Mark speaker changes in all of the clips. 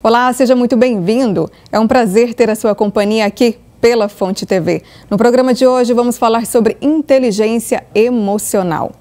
Speaker 1: Olá, seja muito bem-vindo. É um prazer ter a sua companhia aqui pela Fonte TV. No programa de hoje vamos falar sobre inteligência emocional.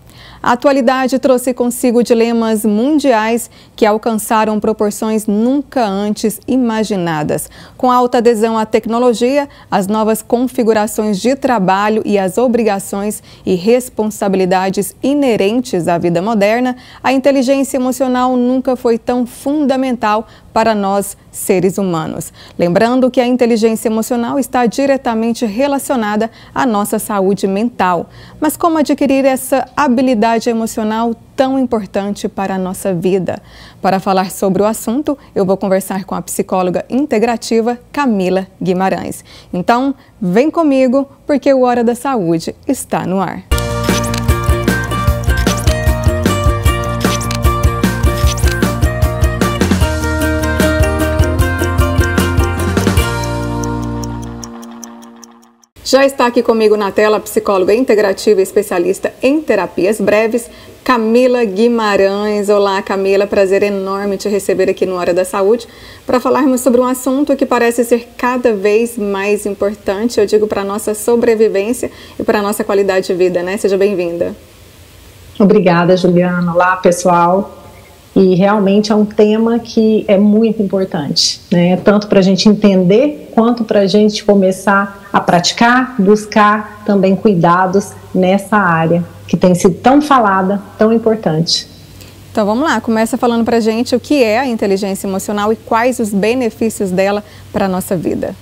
Speaker 1: A atualidade trouxe consigo dilemas mundiais que alcançaram proporções nunca antes imaginadas. Com a alta adesão à tecnologia, as novas configurações de trabalho e as obrigações e responsabilidades inerentes à vida moderna, a inteligência emocional nunca foi tão fundamental para nós, seres humanos. Lembrando que a inteligência emocional está diretamente relacionada à nossa saúde mental. Mas como adquirir essa habilidade emocional tão importante para a nossa vida? Para falar sobre o assunto, eu vou conversar com a psicóloga integrativa Camila Guimarães. Então, vem comigo, porque o Hora da Saúde está no ar. Já está aqui comigo na tela a psicóloga integrativa e especialista em terapias breves, Camila Guimarães. Olá, Camila, prazer enorme te receber aqui no Hora da Saúde para falarmos sobre um assunto que parece ser cada vez mais importante, eu digo, para a nossa sobrevivência e para a nossa qualidade de vida, né? Seja bem-vinda.
Speaker 2: Obrigada, Juliana. Olá, pessoal. E realmente é um tema que é muito importante, né? Tanto para a gente entender, quanto para a gente começar a praticar, buscar também cuidados nessa área que tem sido tão falada, tão importante.
Speaker 1: Então vamos lá, começa falando para a gente o que é a inteligência emocional e quais os benefícios dela para a nossa vida.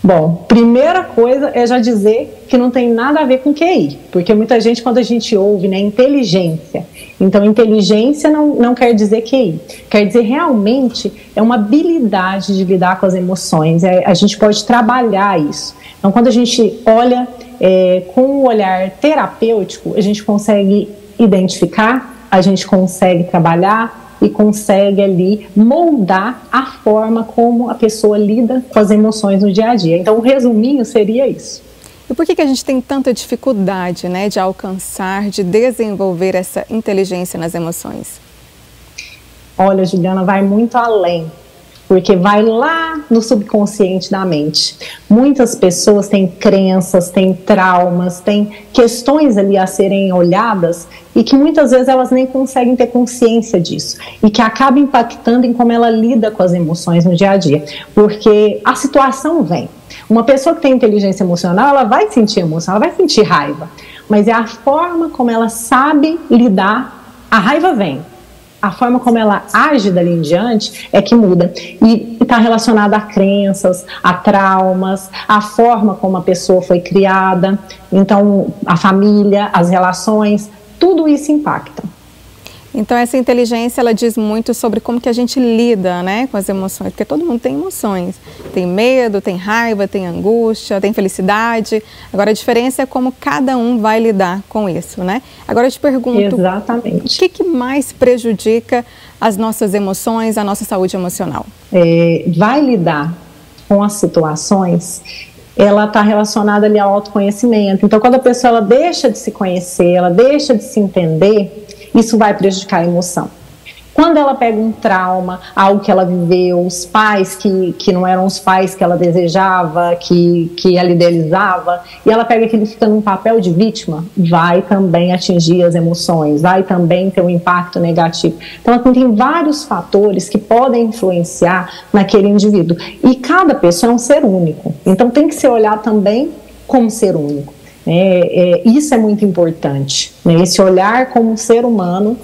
Speaker 2: Bom, primeira coisa é já dizer que não tem nada a ver com QI, porque muita gente, quando a gente ouve, né, inteligência, então inteligência não quer dizer QI, quer dizer realmente é uma habilidade de lidar com as emoções, a gente pode trabalhar isso. Então quando a gente olha com um olhar terapêutico, a gente consegue identificar, a gente consegue trabalhar, e consegue ali moldar a forma como a pessoa lida com as emoções no dia a dia. Então, o resuminho seria isso.
Speaker 1: E por que a gente tem tanta dificuldade, né, de alcançar, de desenvolver essa inteligência nas emoções?
Speaker 2: Olha, Juliana, vai muito além, porque vai lá no subconsciente da mente. Muitas pessoas têm crenças, têm traumas, têm questões ali a serem olhadas e que muitas vezes elas nem conseguem ter consciência disso e que acaba impactando em como ela lida com as emoções no dia a dia, porque a situação vem. Uma pessoa que tem inteligência emocional, ela vai sentir emoção, ela vai sentir raiva, mas é a forma como ela sabe lidar, a raiva vem. A forma como ela age dali em diante é que muda. E está relacionada a crenças, a traumas, a forma como a pessoa foi criada, então a família, as relações, tudo isso impacta.
Speaker 1: Então essa inteligência, ela diz muito sobre como que a gente lida, né, com as emoções, porque todo mundo tem emoções, tem medo, tem raiva, tem angústia, tem felicidade. Agora a diferença é como cada um vai lidar com isso, né? Agora eu te pergunto,
Speaker 2: exatamente,
Speaker 1: o que mais prejudica as nossas emoções, a nossa saúde emocional?
Speaker 2: Vai lidar com as situações, ela está relacionada ali ao autoconhecimento. Então quando a pessoa ela deixa de se conhecer, ela deixa de se entender, isso vai prejudicar a emoção. Quando ela pega um trauma, algo que ela viveu, os pais que não eram os pais que ela desejava, que ela idealizava, e ela pega aquilo e fica num papel de vítima, vai também atingir as emoções, vai também ter um impacto negativo. Então, tem vários fatores que podem influenciar naquele indivíduo. E cada pessoa é um ser único. Então, tem que se olhar também como ser único. Isso é muito importante, né? Esse olhar como um ser humano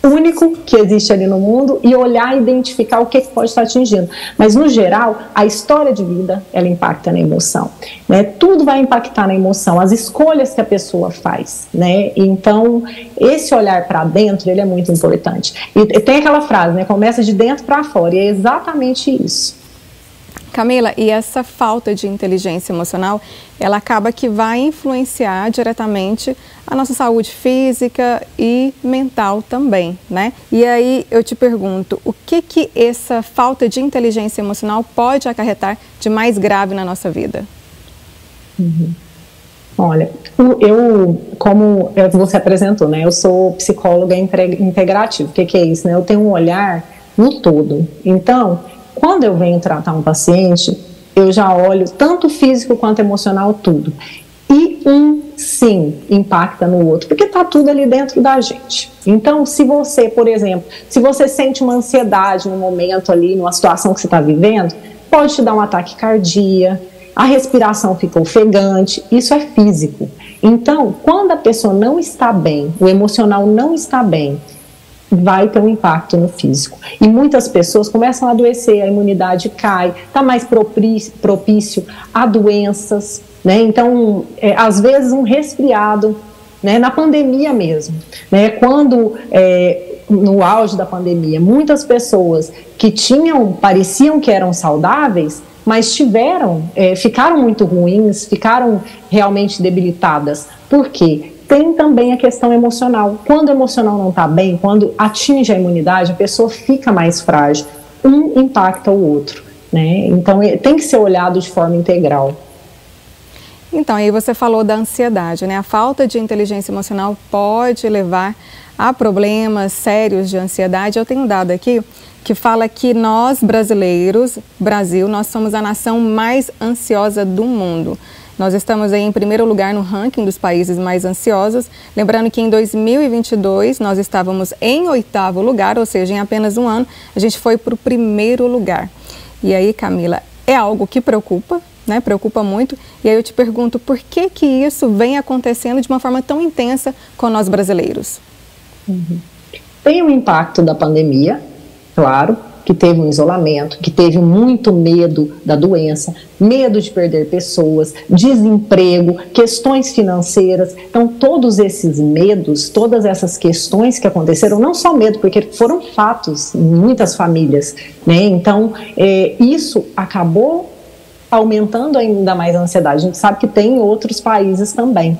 Speaker 2: único que existe ali no mundo e olhar e identificar o que pode estar atingindo. Mas, no geral, a história de vida, ela impacta na emoção, né? Tudo vai impactar na emoção, as escolhas que a pessoa faz, né? Então, esse olhar para dentro, ele é muito importante. E tem aquela frase, né? Começa de dentro para fora, e é exatamente isso.
Speaker 1: Camila, e essa falta de inteligência emocional, ela acaba que vai influenciar diretamente a nossa saúde física e mental também, né? E aí eu te pergunto, o que essa falta de inteligência emocional pode acarretar de mais grave na nossa vida?
Speaker 2: Olha, como você apresentou, né? Eu sou psicóloga integrativa. O que é isso, né? Eu tenho um olhar no todo. Então, quando eu venho tratar um paciente, eu já olho tanto físico quanto emocional, tudo. E sim, impacta no outro, porque está tudo ali dentro da gente. Então, se você, por exemplo, se você sente uma ansiedade no momento ali, numa situação que você está vivendo, pode te dar um ataque cardíaco, a respiração fica ofegante, isso é físico. Então, quando a pessoa não está bem, o emocional não está bem, vai ter um impacto no físico. E muitas pessoas começam a adoecer, a imunidade cai, está mais propício a doenças, né? Então, às vezes um resfriado, né? Na pandemia mesmo, né? Quando, no auge da pandemia, muitas pessoas que pareciam que eram saudáveis, mas ficaram muito ruins, ficaram realmente debilitadas. Por quê? Tem também a questão emocional. Quando o emocional não está bem, quando atinge a imunidade, a pessoa fica mais frágil. Um impacta o outro, né? Então, tem que ser olhado de forma integral.
Speaker 1: Então, aí você falou da ansiedade, né? A falta de inteligência emocional pode levar a problemas sérios de ansiedade. Eu tenho um dado aqui que fala que nós, brasileiros, nós somos a nação mais ansiosa do mundo. Nós estamos aí em primeiro lugar no ranking dos países mais ansiosos. Lembrando que em 2022 nós estávamos em 8º lugar, ou seja, em apenas um ano a gente foi para o primeiro lugar. E aí, Camila, é algo que preocupa, né? Preocupa muito. E aí eu te pergunto, por que que isso vem acontecendo de uma forma tão intensa com nós brasileiros?
Speaker 2: Tem o impacto da pandemia, claro, que teve um isolamento, que teve muito medo da doença, medo de perder pessoas, desemprego, questões financeiras. Então, todos esses medos, todas essas questões que aconteceram, não só medo, porque foram fatos em muitas famílias, né? Então, isso acabou aumentando ainda mais a ansiedade. A gente sabe que tem em outros países também.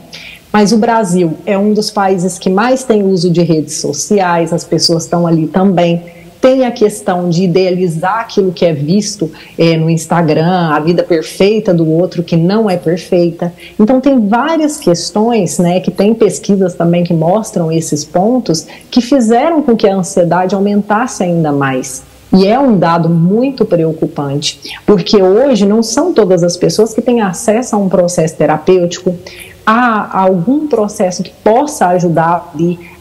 Speaker 2: Mas o Brasil é um dos países que mais tem uso de redes sociais, as pessoas estão ali também. Tem a questão de idealizar aquilo que é visto no Instagram, a vida perfeita do outro que não é perfeita. Então tem várias questões, né, que tem pesquisas também que mostram esses pontos, que fizeram com que a ansiedade aumentasse ainda mais. E é um dado muito preocupante, porque hoje não são todas as pessoas que têm acesso a um processo terapêutico, a algum processo que possa ajudar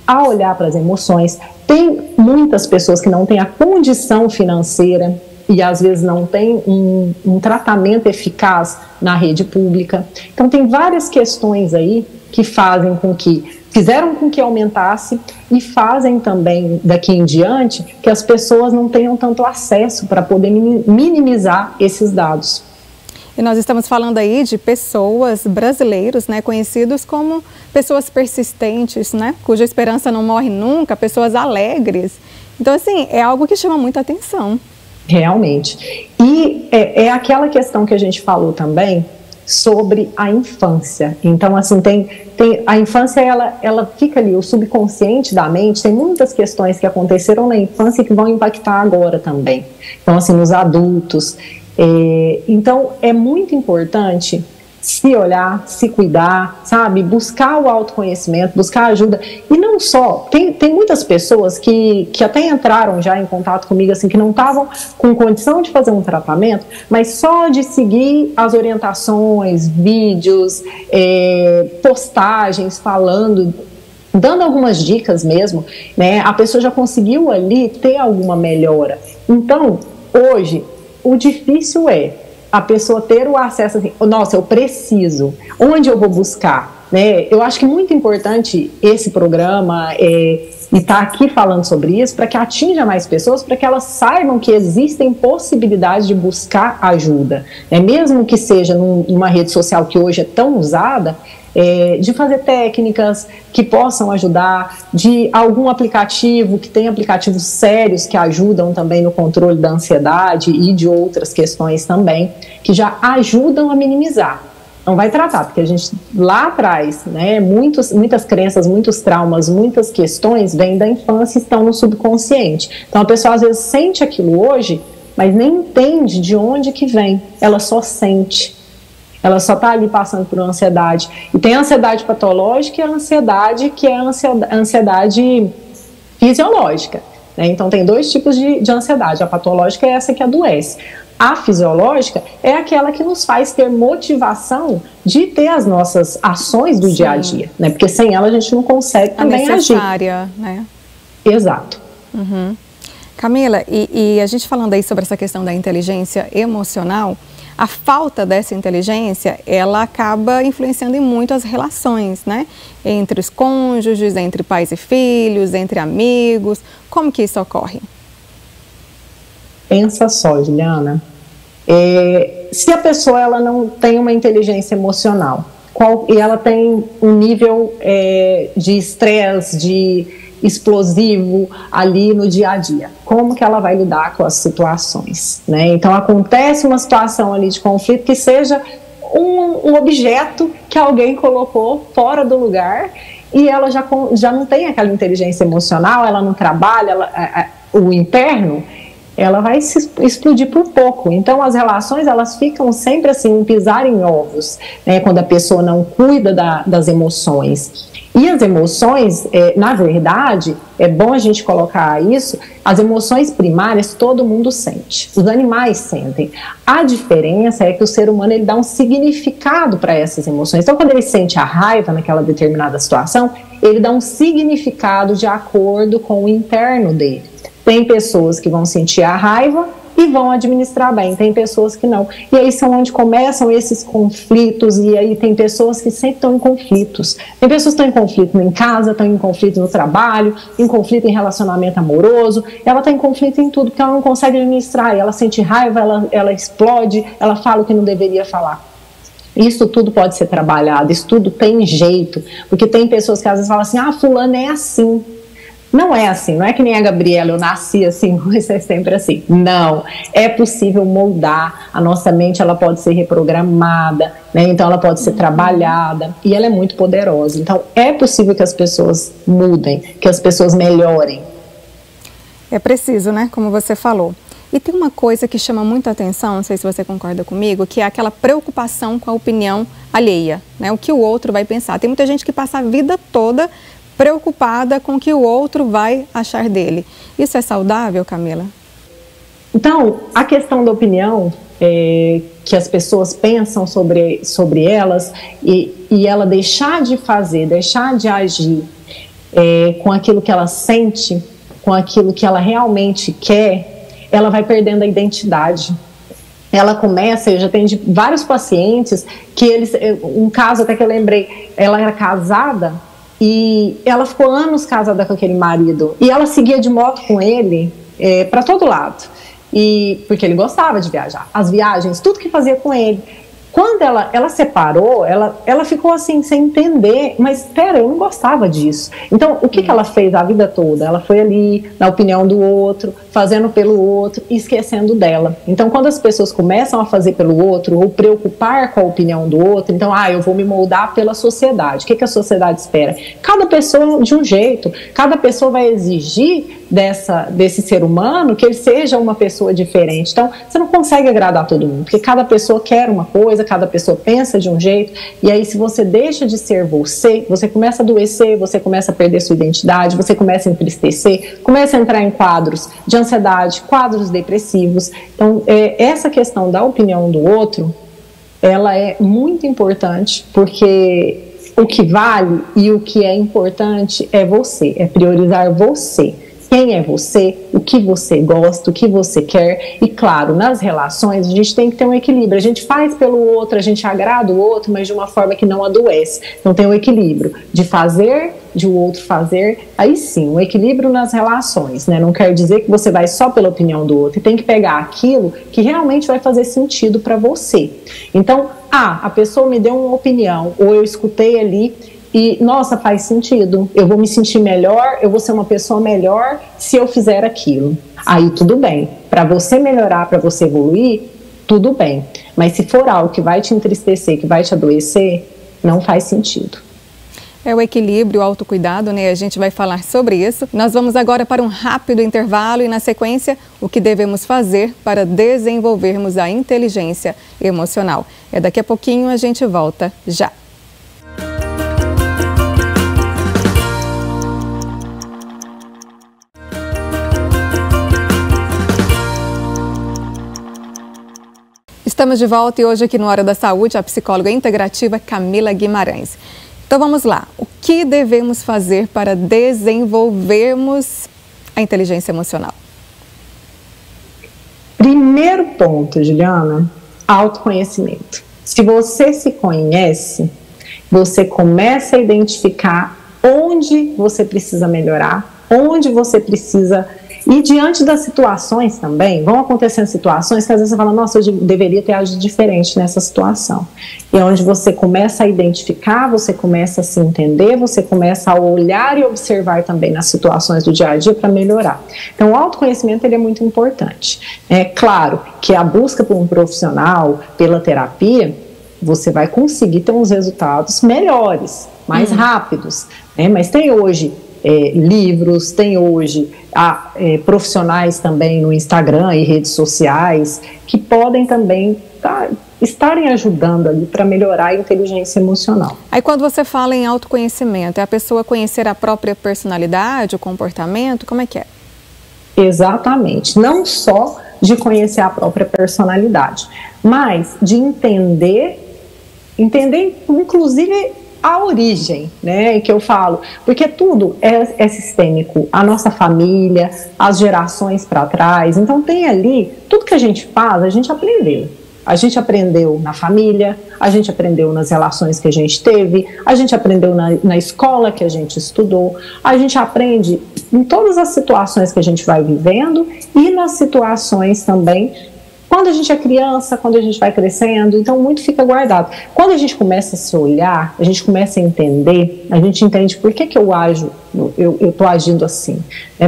Speaker 2: a olhar para as emoções. Tem muitas pessoas que não têm a condição financeira e às vezes não tem um tratamento eficaz na rede pública. Então tem várias questões aí que fizeram com que aumentasse e fazem também daqui em diante que as pessoas não tenham tanto acesso para poder minimizar esses dados.
Speaker 1: E nós estamos falando aí de pessoas brasileiros, né, conhecidos como pessoas persistentes, né, cuja esperança não morre nunca, pessoas alegres. Então, assim, é algo que chama muita atenção.
Speaker 2: Realmente. E é aquela questão que a gente falou também sobre a infância. Então, assim, a infância, ela fica ali, o subconsciente da mente, tem muitas questões que aconteceram na infância que vão impactar agora também. Então, assim, nos adultos. Então, é muito importante se olhar, se cuidar, sabe? Buscar o autoconhecimento, buscar ajuda. E não só, tem muitas pessoas que até entraram já em contato comigo, assim, que não estavam com condição de fazer um tratamento, mas só de seguir as orientações, vídeos, postagens falando, dando algumas dicas mesmo, né? A pessoa já conseguiu ali ter alguma melhora. Então, hoje, o difícil é a pessoa ter o acesso assim, nossa, eu preciso, onde eu vou buscar, né? Eu acho que é muito importante esse programa e estar aqui falando sobre isso para que atinja mais pessoas, para que elas saibam que existem possibilidades de buscar ajuda, né? Mesmo que seja numa rede social que hoje é tão usada, de fazer técnicas que possam ajudar, de algum aplicativo, que tem aplicativos sérios que ajudam também no controle da ansiedade e de outras questões também, que já ajudam a minimizar. Não vai tratar, porque a gente lá atrás, né, muitas crenças, muitos traumas, muitas questões vêm da infância e estão no subconsciente. Então a pessoa às vezes sente aquilo hoje, mas nem entende de onde que vem, ela só sente. Ela só está ali passando por uma ansiedade. E tem a ansiedade patológica e a ansiedade que é a ansiedade fisiológica. né? Então tem dois tipos de ansiedade. A patológica é essa que adoece. A fisiológica é aquela que nos faz ter motivação de ter as nossas ações do dia a dia, né? Porque sem ela a gente não consegue também agir.
Speaker 1: Necessária, né?
Speaker 2: Exato.
Speaker 1: Uhum. Camila, e a gente falando aí sobre essa questão da inteligência emocional, a falta dessa inteligência, ela acaba influenciando em muito as relações, né? Entre os cônjuges, entre pais e filhos, entre amigos. Como que isso ocorre?
Speaker 2: Pensa só, Juliana. Se a pessoa ela não tem uma inteligência emocional e ela tem um nível de estresse, de explosivo ali no dia a dia, como que ela vai lidar com as situações, né? Então acontece uma situação ali de conflito que seja um objeto que alguém colocou fora do lugar e ela já não tem aquela inteligência emocional, ela não trabalha o interno, ela vai se explodir por pouco. Então as relações elas ficam sempre assim, um pisar em ovos, né? Quando a pessoa não cuida das emoções. E as emoções, na verdade, é bom a gente colocar isso, as emoções primárias todo mundo sente, os animais sentem. A diferença é que o ser humano ele dá um significado para essas emoções. Então, quando ele sente a raiva naquela determinada situação, ele dá um significado de acordo com o interno dele. Tem pessoas que vão sentir a raiva e vão administrar bem, tem pessoas que não. E aí são onde começam esses conflitos, e aí tem pessoas que sempre estão em conflitos. Tem pessoas que estão em conflito em casa, estão em conflito no trabalho, em conflito em relacionamento amoroso, ela está em conflito em tudo, porque ela não consegue administrar, ela sente raiva, ela explode, ela fala o que não deveria falar. Isso tudo pode ser trabalhado, isso tudo tem jeito, porque tem pessoas que às vezes falam assim, fulano é assim. Não é assim, não é que nem a Gabriela, eu nasci assim, vou ser sempre assim. Não, é possível moldar, a nossa mente ela pode ser reprogramada, né? Então ela pode ser trabalhada e ela é muito poderosa. Então é possível que as pessoas mudem, que as pessoas melhorem.
Speaker 1: É preciso, né? Como você falou. E tem uma coisa que chama muita atenção, não sei se você concorda comigo, que é aquela preocupação com a opinião alheia, né? O que o outro vai pensar. Tem muita gente que passa a vida toda preocupada com o que o outro vai achar dele. Isso é saudável, Camila?
Speaker 2: Então, a questão da opinião, que as pessoas pensam sobre elas e ela deixar de fazer, deixar de agir com aquilo que ela sente, com aquilo que ela realmente quer, ela vai perdendo a identidade. Ela começa, eu já tenho vários pacientes que um caso até que eu lembrei, ela era casada, e ela ficou anos casada com aquele marido. E ela seguia de moto com ele para todo lado. Porque ele gostava de viajar. As viagens, tudo que fazia com ele. Quando ela separou, ela ficou assim, sem entender. Mas, espera, eu não gostava disso. Então, o que ela fez a vida toda? Ela foi ali, na opinião do outro, fazendo pelo outro e esquecendo dela. Então, quando as pessoas começam a fazer pelo outro ou preocupar com a opinião do outro, então, eu vou me moldar pela sociedade. O que a sociedade espera? Cada pessoa de um jeito. Cada pessoa vai exigir desse ser humano que ele seja uma pessoa diferente. Então, você não consegue agradar todo mundo, porque cada pessoa quer uma coisa, cada pessoa pensa de um jeito, e aí se você deixa de ser você começa a adoecer, você começa a perder sua identidade, você começa a entristecer, começa a entrar em quadros de ansiedade, quadros depressivos. Então, essa questão da opinião do outro, ela é muito importante, porque o que vale e o que é importante é você, é priorizar você. Quem é você, o que você gosta, o que você quer. E claro, nas relações a gente tem que ter um equilíbrio. A gente faz pelo outro, a gente agrada o outro, mas de uma forma que não adoece. Então tem um equilíbrio de fazer, de o outro fazer. Aí sim, um equilíbrio nas relações, né? Não quer dizer que você vai só pela opinião do outro. E tem que pegar aquilo que realmente vai fazer sentido para você. Então, a pessoa me deu uma opinião, ou eu escutei ali, e, nossa, faz sentido, eu vou me sentir melhor, eu vou ser uma pessoa melhor se eu fizer aquilo. Aí tudo bem, para você melhorar, para você evoluir, tudo bem. Mas se for algo que vai te entristecer, que vai te adoecer, não faz sentido.
Speaker 1: É o equilíbrio, o autocuidado, né? A gente vai falar sobre isso. Nós vamos agora para um rápido intervalo e, na sequência, o que devemos fazer para desenvolvermos a inteligência emocional. Daqui a pouquinho a gente volta já. Estamos de volta e hoje aqui no Hora da Saúde, a psicóloga integrativa Camila Guimarães. Então vamos lá, o que devemos fazer para desenvolvermos a inteligência emocional?
Speaker 2: Primeiro ponto, Juliana, autoconhecimento. Se você se conhece, você começa a identificar onde você precisa melhorar, onde você precisa... E diante das situações também, vão acontecendo situações que às vezes você fala, nossa, eu deveria ter agido diferente nessa situação. E é onde você começa a identificar, você começa a se entender, você começa a olhar e observar também nas situações do dia a dia para melhorar. Então, o autoconhecimento ele é muito importante. É claro que a busca por um profissional, pela terapia, você vai conseguir ter uns resultados melhores, mais rápidos, né? Mas tem hoje... livros, tem hoje profissionais também no Instagram e redes sociais que podem também estarem ajudando ali para melhorar a inteligência emocional.
Speaker 1: Aí quando você fala em autoconhecimento, é a pessoa conhecer a própria personalidade, o comportamento, como é que é?
Speaker 2: Exatamente, não só de conhecer a própria personalidade, mas de entender inclusive a origem, né, que eu falo, porque tudo é sistêmico, a nossa família, as gerações para trás, então tem ali, tudo que a gente faz, a gente aprendeu na família, a gente aprendeu nas relações que a gente teve, a gente aprendeu na escola que a gente estudou, a gente aprende em todas as situações que a gente vai vivendo e nas situações também quando a gente é criança, quando a gente vai crescendo, então muito fica guardado. Quando a gente começa a se olhar, a gente começa a entender, a gente entende por que eu ajo, eu estou agindo assim,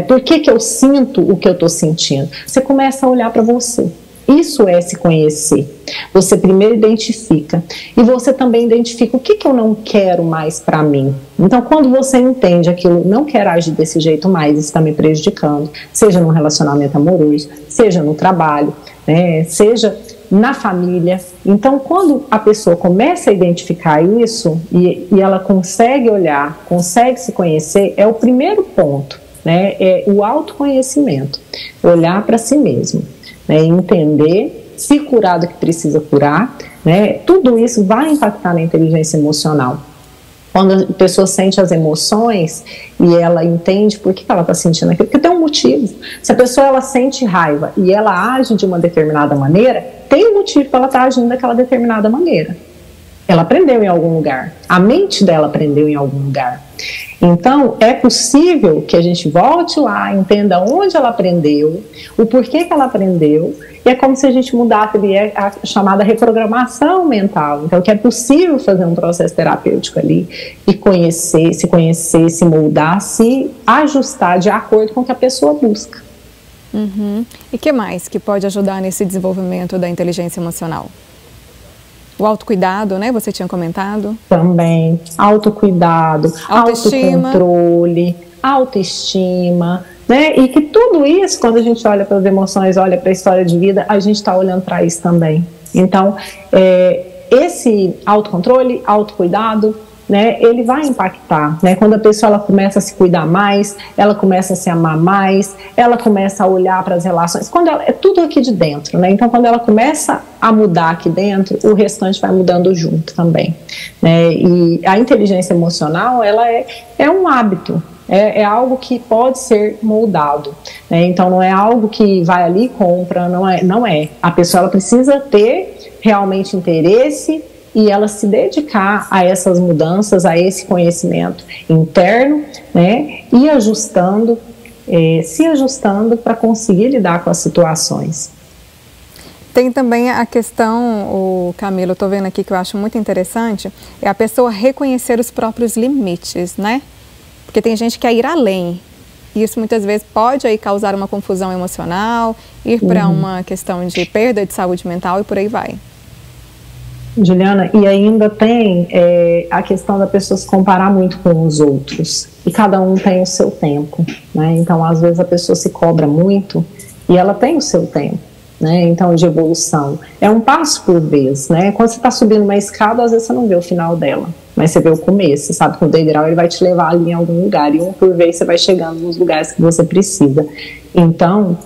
Speaker 2: por que eu sinto o que eu estou sentindo. Você começa a olhar para você. Isso é se conhecer. Você primeiro identifica e você também identifica o que eu não quero mais para mim. Então, quando você entende aquilo, não quero agir desse jeito mais, isso está me prejudicando, seja no relacionamento amoroso, seja no trabalho, né, seja na família. Então, quando a pessoa começa a identificar isso e ela consegue olhar, consegue se conhecer, é o primeiro ponto, né, é o autoconhecimento, olhar para si mesmo. Entender, se curar do que precisa curar, né? Tudo isso vai impactar na inteligência emocional. Quando a pessoa sente as emoções e ela entende por que ela está sentindo aquilo, porque tem um motivo. Se a pessoa ela sente raiva e ela age de uma determinada maneira, tem um motivo para ela estar agindo daquela determinada maneira. Ela aprendeu em algum lugar, a mente dela aprendeu em algum lugar. Então, é possível que a gente volte lá, entenda onde ela aprendeu, o porquê que ela aprendeu, e é como se a gente mudasse ali a chamada reprogramação mental. Então, que é possível fazer um processo terapêutico ali e se conhecer, se moldar, se ajustar de acordo com o que a pessoa busca.
Speaker 1: E o que mais que pode ajudar nesse desenvolvimento da inteligência emocional? O autocuidado, né? Você tinha comentado.
Speaker 2: Também. Autocuidado, autocontrole, autoestima, né? E que tudo isso, quando a gente olha para as emoções, olha para a história de vida, a gente está olhando para isso também. Então, esse autocontrole, autocuidado, né, ele vai impactar, né? Quando a pessoa ela começa a se cuidar mais, ela começa a se amar mais, ela começa a olhar para as relações, é tudo aqui de dentro, né? Então, quando ela começa a mudar aqui dentro, o restante vai mudando junto também, né? E a inteligência emocional, ela é um hábito. É algo que pode ser moldado, né? Então não é algo que vai ali e compra, não é. A pessoa ela precisa ter realmente interesse e ela se dedicar a essas mudanças, a esse conhecimento interno, né? E se ajustando para conseguir lidar com as situações.
Speaker 1: Tem também a questão, Camila, eu estou vendo aqui que eu acho muito interessante, é a pessoa reconhecer os próprios limites, né? Porque tem gente que quer ir além. E isso muitas vezes pode aí causar uma confusão emocional, ir para uma questão de perda de saúde mental e por aí vai.
Speaker 2: Juliana, e ainda tem a questão da pessoa se comparar muito com os outros. E cada um tem o seu tempo, né? Então, às vezes a pessoa se cobra muito e ela tem o seu tempo, né? Então, de evolução. É um passo por vez, né? Quando você está subindo uma escada, às vezes você não vê o final dela, mas você vê o começo. Você sabe que o degrau ele vai te levar ali em algum lugar e um por vez você vai chegando nos lugares que você precisa. Então,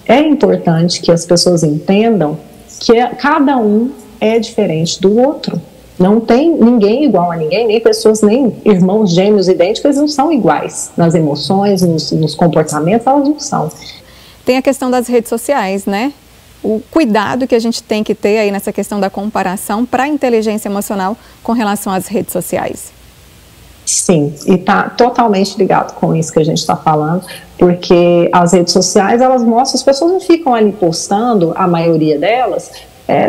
Speaker 2: é importante que as pessoas entendam que cada um é diferente do outro. Não tem ninguém igual a ninguém, nem pessoas, nem irmãos gêmeos idênticos, eles não são iguais nas emoções, nos comportamentos, elas não são.
Speaker 1: Tem a questão das redes sociais, né? O cuidado que a gente tem que ter aí nessa questão da comparação para a inteligência emocional com relação às redes sociais.
Speaker 2: Sim, e está totalmente ligado com isso que a gente está falando, porque as redes sociais, elas mostram, as pessoas não ficam ali postando, a maioria delas,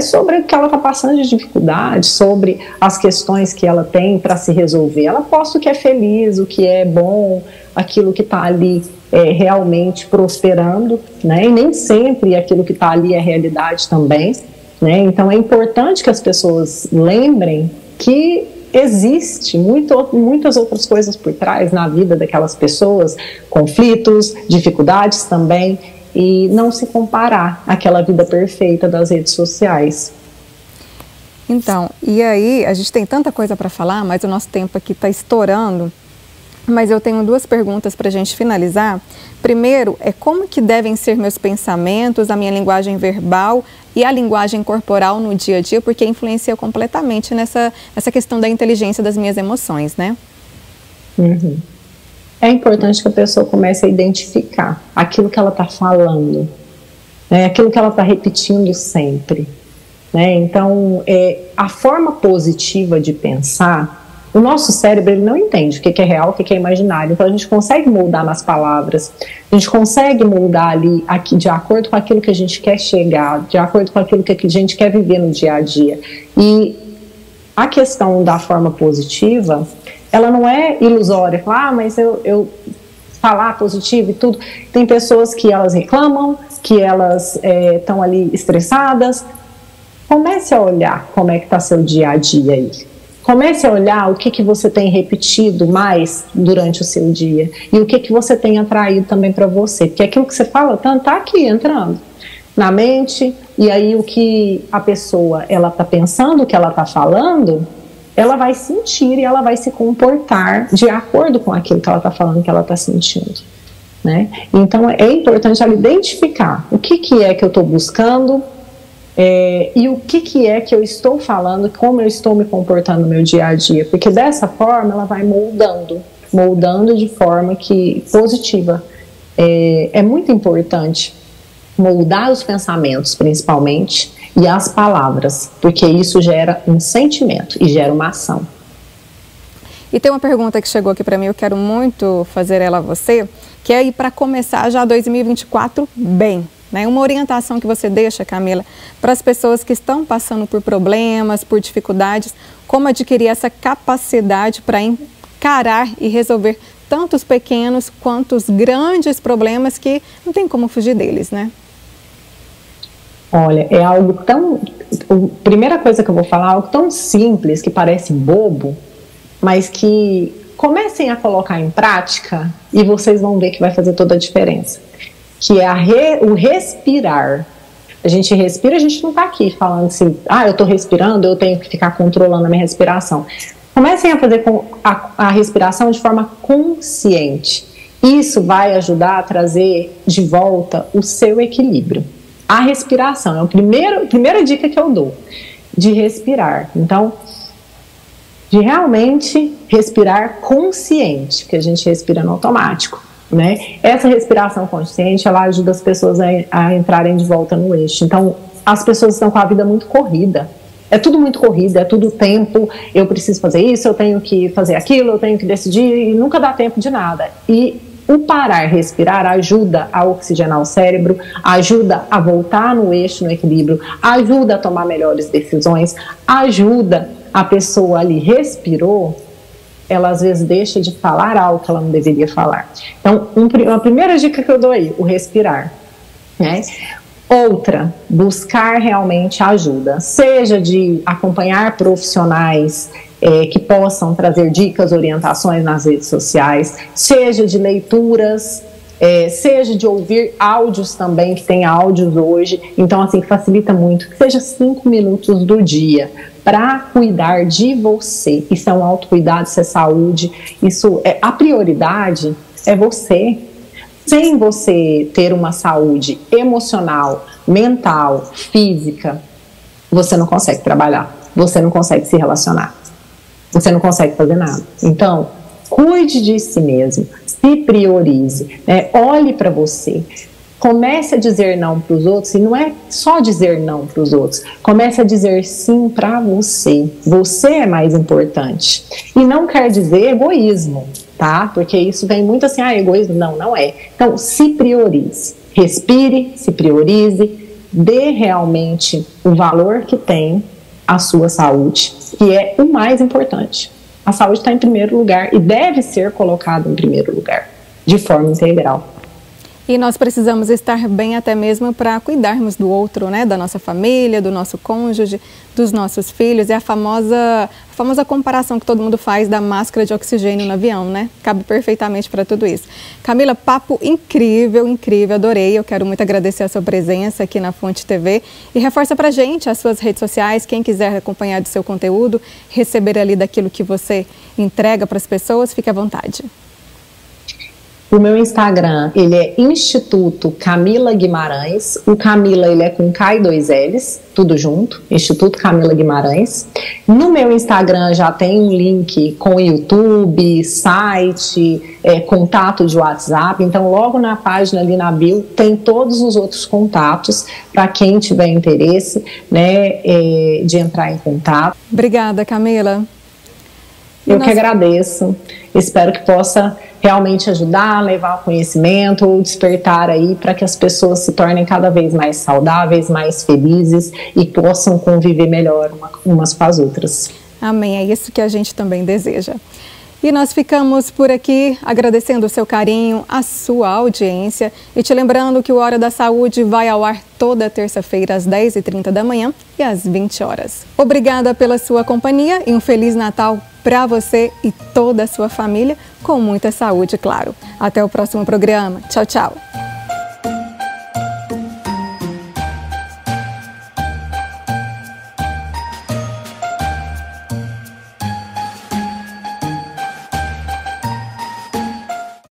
Speaker 2: sobre o que ela está passando de dificuldade, sobre as questões que ela tem para se resolver. Ela posta o que é feliz, o que é bom, aquilo que está ali realmente prosperando, né? E nem sempre aquilo que está ali é realidade também, né? Então é importante que as pessoas lembrem que existe muitas outras coisas por trás na vida daquelas pessoas, conflitos, dificuldades também, e não se comparar àquela vida perfeita das redes sociais.
Speaker 1: Então, e aí, a gente tem tanta coisa para falar, mas o nosso tempo aqui está estourando, mas eu tenho duas perguntas para a gente finalizar. Primeiro, como que devem ser meus pensamentos, a minha linguagem verbal e a linguagem corporal no dia a dia, porque influencia completamente nessa questão da inteligência das minhas emoções, né?
Speaker 2: Uhum. É importante que a pessoa comece a identificar aquilo que ela está falando, né, aquilo que ela está repetindo sempre, né? Então, a forma positiva de pensar, o nosso cérebro ele não entende o que é real, o que é imaginário, então a gente consegue moldar nas palavras, a gente consegue moldar ali de acordo com aquilo que a gente quer chegar, de acordo com aquilo que a gente quer viver no dia a dia. E a questão da forma positiva, ela não é ilusória, falar, mas eu falar positivo e tudo. Tem pessoas que elas reclamam, que elas estão ali estressadas. Comece a olhar como é que está seu dia a dia aí. Comece a olhar o que você tem repetido mais durante o seu dia e o que você tem atraído também para você. Porque aquilo que você fala tanto está aqui entrando na mente, e aí o que a pessoa ela está pensando, o que ela está falando, ela vai sentir e ela vai se comportar de acordo com aquilo que ela está falando, que ela está sentindo, né? Então é importante ela identificar o que é que eu estou buscando e o que é que eu estou falando, como eu estou me comportando no meu dia a dia, porque dessa forma ela vai moldando de forma positiva. É muito importante moldar os pensamentos, principalmente, e as palavras, porque isso gera um sentimento e gera uma ação.
Speaker 1: E tem uma pergunta que chegou aqui para mim, eu quero muito fazer ela a você, que é ir para começar já 2024 bem, né? Uma orientação que você deixa, Camila, para as pessoas que estão passando por problemas, por dificuldades, como adquirir essa capacidade para encarar e resolver tanto os pequenos quanto os grandes problemas que não tem como fugir deles, né?
Speaker 2: Olha, é algo tão... A primeira coisa que eu vou falar é algo tão simples, que parece bobo, mas que comecem a colocar em prática e vocês vão ver que vai fazer toda a diferença. Que é o respirar. A gente respira, a gente não está aqui falando assim, eu estou respirando, eu tenho que ficar controlando a minha respiração. Comecem a fazer a respiração de forma consciente. Isso vai ajudar a trazer de volta o seu equilíbrio. A respiração é a primeira dica que eu dou, de respirar. Então, de realmente respirar consciente, porque a gente respira no automático, né? Essa respiração consciente, ela ajuda as pessoas a entrarem de volta no eixo. Então, as pessoas estão com a vida muito corrida. É tudo muito corrida, é tudo tempo, eu preciso fazer isso, eu tenho que fazer aquilo, eu tenho que decidir, e nunca dá tempo de nada. E o parar, respirar, ajuda a oxigenar o cérebro, ajuda a voltar no eixo, no equilíbrio, ajuda a tomar melhores decisões, ajuda a pessoa ali, respirou, ela às vezes deixa de falar algo que ela não deveria falar. Então, uma primeira dica que eu dou aí, o respirar, né? Outra, buscar realmente ajuda, seja de acompanhar profissionais que possam trazer dicas, orientações nas redes sociais, seja de leituras, seja de ouvir áudios também, que tem áudios hoje, então assim, facilita muito, que seja 5 minutos do dia, para cuidar de você. Isso é um autocuidado, isso é saúde, a prioridade é você. Sem você ter uma saúde emocional, mental, física, você não consegue trabalhar, você não consegue se relacionar, você não consegue fazer nada. Então, cuide de si mesmo, se priorize, né? Olhe para você. Comece a dizer não para os outros, e não é só dizer não para os outros, comece a dizer sim para você. Você é mais importante. E não quer dizer egoísmo, tá? Porque isso vem muito assim, egoísmo. Não, não é. Então, se priorize. Respire, se priorize, dê realmente o valor que tem a sua saúde, que é o mais importante. A saúde está em primeiro lugar e deve ser colocada em primeiro lugar, de forma integral.
Speaker 1: E nós precisamos estar bem até mesmo para cuidarmos do outro, né? Da nossa família, do nosso cônjuge, dos nossos filhos. É a famosa comparação que todo mundo faz da máscara de oxigênio no avião, né? Cabe perfeitamente para tudo isso. Camila, papo incrível, incrível, adorei. Eu quero muito agradecer a sua presença aqui na Fonte TV. E reforça para a gente as suas redes sociais, quem quiser acompanhar do seu conteúdo, receber ali daquilo que você entrega para as pessoas, fique à vontade.
Speaker 2: O meu Instagram, ele é Instituto Camila Guimarães. O Camila, ele é com K e 2 L's, tudo junto, Instituto Camila Guimarães. No meu Instagram já tem um link com YouTube, site, contato de WhatsApp. Então, logo na página ali na bio, tem todos os outros contatos para quem tiver interesse, né, de entrar em contato.
Speaker 1: Obrigada, Camila.
Speaker 2: Eu que agradeço. Espero que possa realmente ajudar, levar o conhecimento, ou despertar aí para que as pessoas se tornem cada vez mais saudáveis, mais felizes e possam conviver melhor umas com as outras.
Speaker 1: Amém, é isso que a gente também deseja. E nós ficamos por aqui agradecendo o seu carinho, a sua audiência e te lembrando que o Hora da Saúde vai ao ar toda terça-feira às 10h30 da manhã e às 20 horas. Obrigada pela sua companhia e um Feliz Natal para você e toda a sua família, com muita saúde, claro. Até o próximo programa. Tchau, tchau.